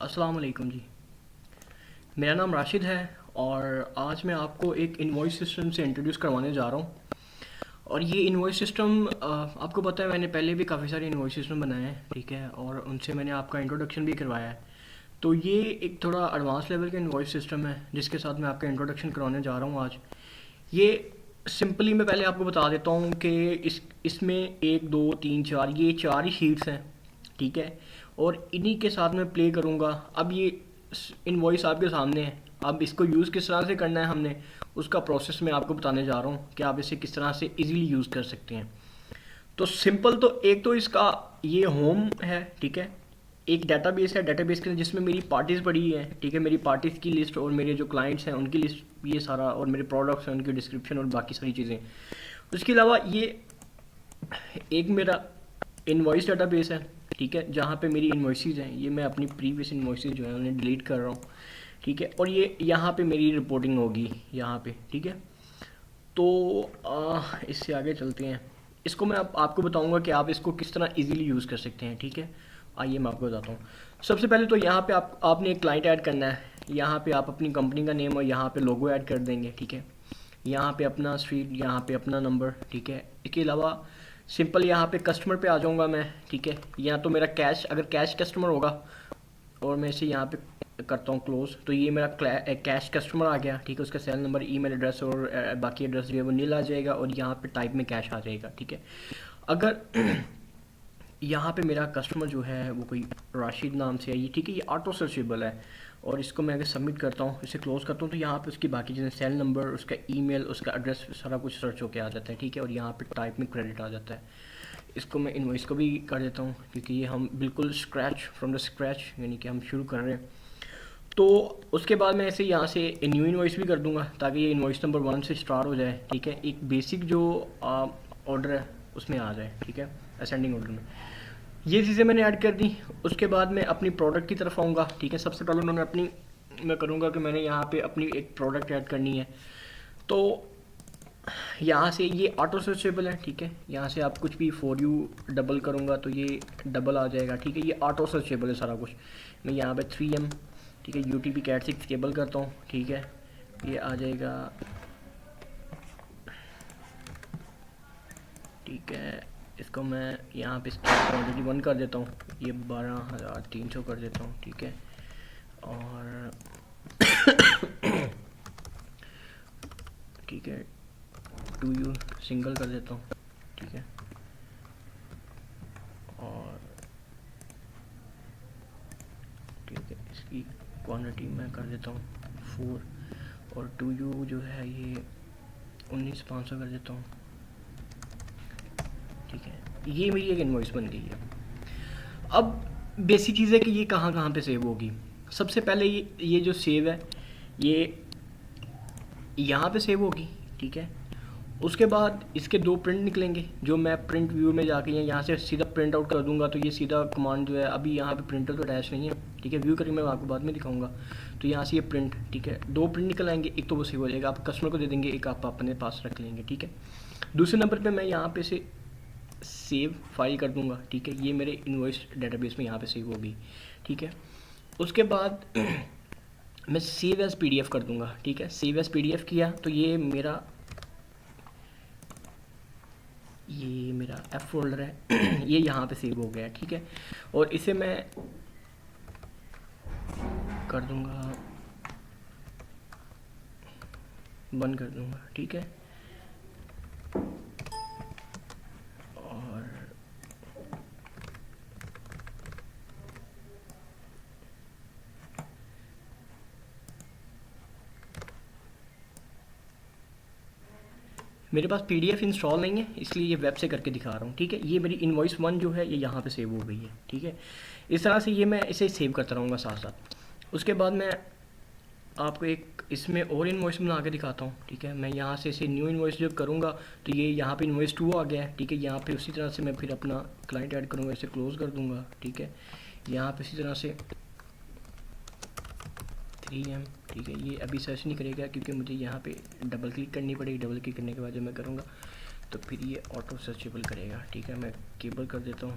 अस्सलाम वालेकुम जी। मेरा नाम राशिद है और आज मैं आपको एक इनवॉइस सिस्टम से इंट्रोड्यूस करवाने जा रहा हूँ। और ये इनवॉइस सिस्टम आपको पता है मैंने पहले भी काफ़ी सारे इनवॉइस सिस्टम बनाए हैं, ठीक है, और उनसे मैंने आपका इंट्रोडक्शन भी करवाया है। तो ये एक थोड़ा एडवांस लेवल का इनवॉइस सिस्टम है जिसके साथ मैं आपका इंट्रोडक्शन करवाने जा रहा हूँ आज। ये सिंपली मैं पहले आपको बता देता हूँ कि इसमें एक दो तीन चार ये चार ही शीट्स हैं, ठीक है। और इन्हीं के साथ मैं प्ले करूँगा। अब ये इनवॉइस आपके सामने है। अब इसको यूज़ किस तरह से करना है हमने उसका प्रोसेस मैं आपको बताने जा रहा हूँ कि आप इसे किस तरह से इजीली यूज़ कर सकते हैं। तो सिंपल तो एक तो इसका ये होम है, ठीक है। एक डेटाबेस है, डेटाबेस के जिसमें मेरी पार्टीज़ पड़ी हैं, ठीक है। मेरी पार्टीज़ की लिस्ट और मेरे जो क्लाइंट्स हैं उनकी लिस्ट, ये सारा, और मेरे प्रोडक्ट्स हैं उनकी डिस्क्रिप्शन और बाकी सारी चीज़ें। उसके अलावा ये एक मेरा इनवॉइस डेटाबेस है, ठीक है, जहाँ पे मेरी इन्वॉइसेस हैं। ये मैं अपनी प्रीवियस इन्वॉइसेस जो है उन्हें डिलीट कर रहा हूँ, ठीक है। और ये यहाँ पे मेरी रिपोर्टिंग होगी यहाँ पे, ठीक है। तो इससे आगे चलते हैं। इसको मैं आपको बताऊंगा कि आप इसको किस तरह इजीली यूज़ कर सकते हैं, ठीक है। आइए मैं आपको बताता हूँ। सबसे पहले तो यहाँ पे आपने एक क्लाइंट ऐड करना है। यहाँ पे आप अपनी कंपनी का नेम और यहाँ पे लोगो ऐड कर देंगे, ठीक है। यहाँ पे अपना स्ट्रीट, यहाँ पे अपना नंबर, ठीक है। इसके अलावा सिंपल यहाँ पे कस्टमर पे आ जाऊँगा मैं, ठीक है। या तो मेरा कैश, अगर कैश कस्टमर होगा और मैं इसे यहाँ पे करता हूँ क्लोज, तो ये मेरा कैश कस्टमर आ गया, ठीक है। उसका सेल नंबर, ईमेल एड्रेस और बाकी एड्रेस जो है वो नील आ जाएगा और यहाँ पे टाइप में कैश आ जाएगा, ठीक है। अगर यहाँ पे मेरा कस्टमर जो है वो कोई राशिद नाम से है, ये ठीक है, ये ऑटो सर्चेबल है। और इसको मैं अगर सबमिट करता हूँ, इसे क्लोज करता हूँ, तो यहाँ पे उसकी बाकी चीज़ें, सेल नंबर, उसका ईमेल, उसका एड्रेस, सारा कुछ सर्च होके आ जाता है, ठीक है। और यहाँ पे टाइप में क्रेडिट आ जाता है। इसको मैं इनवॉइस को भी कर देता हूँ क्योंकि ये हम बिल्कुल स्क्रैच फ्रॉम द स्क्रैच यानी कि हम शुरू कर रहे हैं। तो उसके बाद मैं ऐसे यहाँ से न्यू इनवॉइस भी कर दूंगा ताकि ये इनवॉइस नंबर 1 से स्टार्ट हो जाए, ठीक है। एक बेसिक जो ऑर्डर है उसमें आ जाए, ठीक है, असेंडिंग ऑर्डर में। ये चीज़ें मैंने ऐड कर दी। उसके बाद मैं अपनी प्रोडक्ट की तरफ आऊँगा, ठीक है। सबसे पहले उन्होंने मैं करूँगा कि मैंने यहाँ पे अपनी एक प्रोडक्ट ऐड करनी है। तो यहाँ से ये ऑटो सर्चेबल है, ठीक है। यहाँ से आप कुछ भी फॉर यू डबल करूँगा तो ये डबल आ जाएगा, ठीक है। ये ऑटो सर्चेबल है सारा कुछ। मैं यहाँ पे 3M, ठीक है, UTP कैट 6 केबल करता हूँ, ठीक है। ये आ जाएगा, ठीक है। इसको मैं यहाँ पे स्टॉक क्वान्टिटी 1 कर देता हूँ, ये 12,300 कर देता हूँ, ठीक है। और ठीक है, 2U सिंगल कर देता हूँ, ठीक है। और ठीक है, इसकी क्वांटिटी मैं कर देता हूँ 4, और 2U जो है ये 19,500 कर देता हूँ, ठीक है। ये मेरी एक इनवॉइस बन गई है। अब बेसिक चीज़ है कि ये कहाँ कहाँ पे सेव होगी। सबसे पहले ये जो सेव है ये यहाँ पे सेव होगी, ठीक है। उसके बाद इसके 2 प्रिंट निकलेंगे जो मैं प्रिंट व्यू में जाके यहाँ से सीधा प्रिंट आउट कर दूंगा। तो ये सीधा कमांड जो है, अभी यहाँ पे प्रिंटर तो अटैच नहीं है, ठीक है। व्यू करके मैं आपको बाद में दिखाऊंगा। तो यहाँ से ये प्रिंट, ठीक है, 2 प्रिंट निकल आएंगे। एक तो वो सेव हो जाएगा, आप कस्टमर को दे देंगे, एक आप अपने पास रख लेंगे, ठीक है। दूसरे नंबर पर मैं यहाँ पे से सेव फाइल कर दूंगा, ठीक है। ये मेरे इनवॉइस डेटाबेस में यहाँ पे सेव होगी, ठीक है। उसके बाद मैं सेव एज PDF कर दूंगा, ठीक है। सेव एज PDF किया तो ये मेरा F फोल्डर है ये यहाँ पे सेव हो गया है, ठीक है। और इसे मैं कर दूंगा, बंद कर दूंगा, ठीक है। और मेरे पास PDF इंस्टॉल नहीं है इसलिए ये वेब से करके दिखा रहा हूँ, ठीक है। ये मेरी इनवॉइस 1 जो है ये यहाँ पे सेव हो गई है, ठीक है। इस तरह से ये मैं इसे सेव करता रहूँगा साथ साथ। उसके बाद मैं आपको एक इसमें और इनवॉइस बना के दिखाता हूँ, ठीक है। मैं यहाँ से इसे न्यू इनवॉइस जब करूँगा तो ये यहाँ पे इनवॉइस 2 आ गया है, ठीक है। यहाँ पे उसी तरह से मैं फिर अपना क्लाइंट ऐड करूँगा, इसे क्लोज कर दूँगा, ठीक है। यहाँ पे इसी तरह से 3M, ठीक है। ये अभी सर्च नहीं करेगा क्योंकि मुझे यहाँ पे डबल क्लिक करनी पड़ेगी। डबल क्लिक करने के बाद जब मैं करूँगा तो फिर ये ऑटो सर्चेबल करेगा, ठीक है। मैं केबल कर देता हूँ,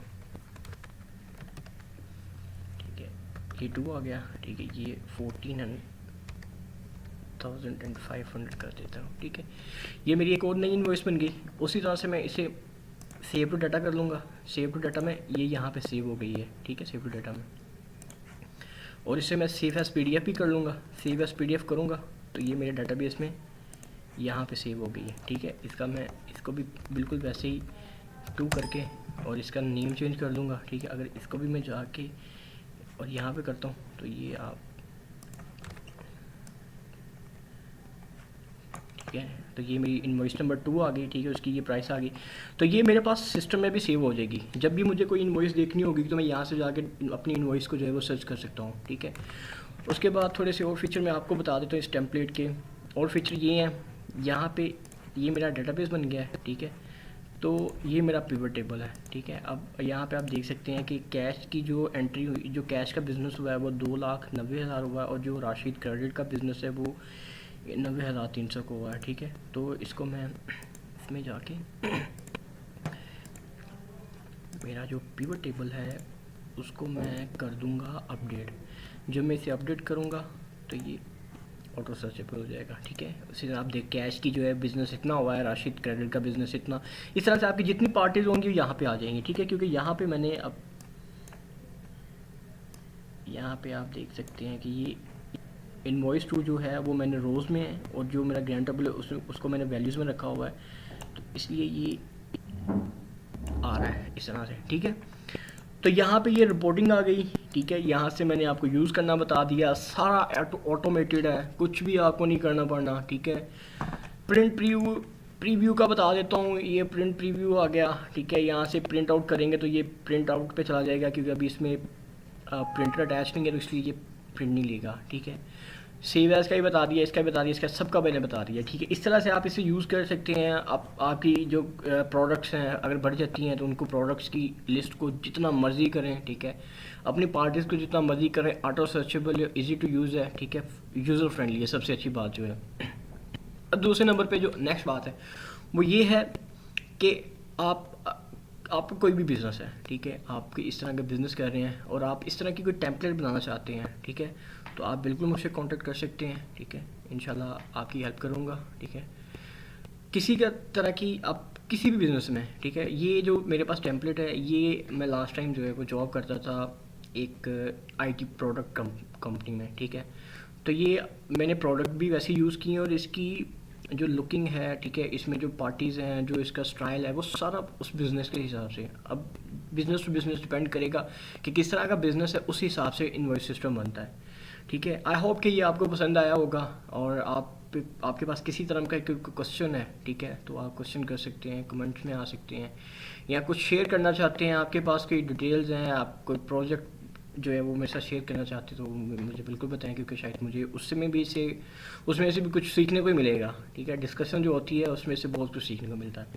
ठीक है। 22 आ गया, ठीक है। ये 14,500 कर देता हूँ, ठीक है। ये मेरी एक और नई इन्वॉइस बन गई। उसी तरह से मैं इसे सेव टू डाटा कर लूँगा। सेव टू डाटा में ये यहाँ पे सेव हो गई है, ठीक है, सेव टू डाटा में। और इससे मैं सेव एज PDF भी कर लूँगा। सेव एज PDF करूँगा तो ये मेरे डाटाबेस में यहाँ पे सेव हो गई है, ठीक है। इसको भी बिल्कुल वैसे ही 2 करके और इसका नेम चेंज कर दूँगा, ठीक है। अगर इसको भी मैं जाके और यहाँ पे करता हूँ तो ये आप, ठीक है, तो ये मेरी इनवॉइस नंबर 2 आ गई, ठीक है। उसकी ये प्राइस आ गई, तो ये मेरे पास सिस्टम में भी सेव हो जाएगी। जब भी मुझे कोई इनवॉइस देखनी होगी तो मैं यहाँ से जाके अपनी इनवॉइस को जो है वो सर्च कर सकता हूँ, ठीक है। उसके बाद थोड़े से और फीचर मैं आपको बता देता हूँ इस टेम्पलेट के। और फीचर ये हैं, यहाँ पे ये मेरा डेटाबेस बन गया है, ठीक है। तो ये मेरा पिवट टेबल है, ठीक है। अब यहाँ पे आप देख सकते हैं कि कैश की जो एंट्री हुई, जो कैश का बिज़नेस हुआ है वो 2,90,000 हुआ है, और जो राशिद क्रेडिट का बिज़नेस है वो 90,300 को हुआ है, ठीक है। तो इसको मैं इसमें जाके मेरा जो पिवट टेबल है उसको मैं कर दूंगा अपडेट। जब मैं इसे अपडेट करूंगा तो ये ऑटो सर्चेबल हो जाएगा, ठीक है। उसी तरह आप देख, कैश की जो है बिज़नेस इतना हुआ है, राशिद क्रेडिट का बिज़नेस इतना, इस तरह से आपकी जितनी पार्टीज होंगी यहाँ पे आ जाएंगी, ठीक है। क्योंकि यहाँ पे मैंने अब यहाँ पे आप देख सकते हैं कि ये इनवॉइस टू जो है वो मैंने रोज़ में है, और जो मेरा ग्रांटेबल है उसको मैंने वैल्यूज़ में रखा हुआ है, तो इसलिए ये आ रहा है इस तरह से, ठीक है। तो यहाँ पे ये रिपोर्टिंग आ गई, ठीक है। यहाँ से मैंने आपको यूज़ करना बता दिया, सारा ऑटोमेटेड है, कुछ भी आपको नहीं करना पड़ना, ठीक है। प्रिंट प्रीव्यू का बता देता हूँ। ये प्रिंट प्रीव्यू आ गया, ठीक है। यहाँ से प्रिंट आउट करेंगे तो ये प्रिंट आउट पे चला जाएगा, क्योंकि अभी इसमें प्रिंटर अटैच नहीं है, तो इसलिए ये प्रिंट नहीं लेगा, ठीक है। सेव एज का ही बता दिया, इसका भी बता दिया, इसका सबका मैंने बता दिया, ठीक है। इस तरह से आप इसे यूज़ कर सकते हैं। आपकी जो प्रोडक्ट्स हैं अगर बढ़ जाती हैं तो उनको प्रोडक्ट्स की लिस्ट को जितना मर्जी करें, ठीक है। अपनी पार्टीज़ को जितना मर्जी करें, ऑटो सर्चेबल है, ईजी टू यूज़ है, ठीक है। यूज़र फ्रेंडली है, सबसे अच्छी बात जो है। दूसरे नंबर पे जो नेक्स्ट बात है वो ये है कि आपका कोई भी बिज़नेस है, ठीक है। आप इस तरह का बिज़नेस कर रहे हैं और आप इस तरह की कोई टेम्पलेट बनाना चाहते हैं, ठीक है, तो आप बिल्कुल मुझसे कांटेक्ट कर सकते हैं, ठीक है। इंशाल्लाह आपकी हेल्प करूँगा, ठीक है। किसी का तरह की आप किसी भी बिज़नेस में, ठीक है। ये जो मेरे पास टेम्पलेट है, ये मैं लास्ट टाइम जो है वो जॉब करता था एक IT प्रोडक्ट कंपनी में, ठीक है। तो ये मैंने प्रोडक्ट भी वैसे यूज़ किए और इसकी जो लुकिंग है, ठीक है, इसमें जो पार्टीज़ हैं, जो इसका स्टाइल है, वो सारा उस बिज़नेस के हिसाब से। अब बिज़नेस टू बिज़नेस डिपेंड करेगा कि किस तरह का बिज़नेस है, उस हिसाब से इनवॉइस सिस्टम बनता है, ठीक है। आई होप कि ये आपको पसंद आया होगा, और आपके पास किसी तरह का कोई क्वेश्चन है, ठीक है, तो आप क्वेश्चन कर सकते हैं, कमेंट्स में आ सकते हैं, या कुछ शेयर करना चाहते हैं, आपके पास कोई डिटेल्स हैं, आप कोई प्रोजेक्ट जो है वो मेरे साथ शेयर करना चाहते तो मुझे बिल्कुल बताएं, क्योंकि शायद मुझे उसमें से भी कुछ सीखने को ही मिलेगा, ठीक है। डिस्कशन जो होती है उसमें से बहुत कुछ सीखने को मिलता है।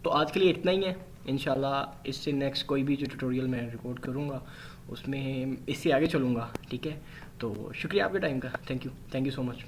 तो आज के लिए इतना ही है। इंशाल्लाह इससे नेक्स्ट कोई भी जो ट्यूटोरियल मैं रिकॉर्ड करूँगा उसमें इससे आगे चलूँगा, ठीक है। तो शुक्रिया आपके टाइम का, थैंक यू सो मच।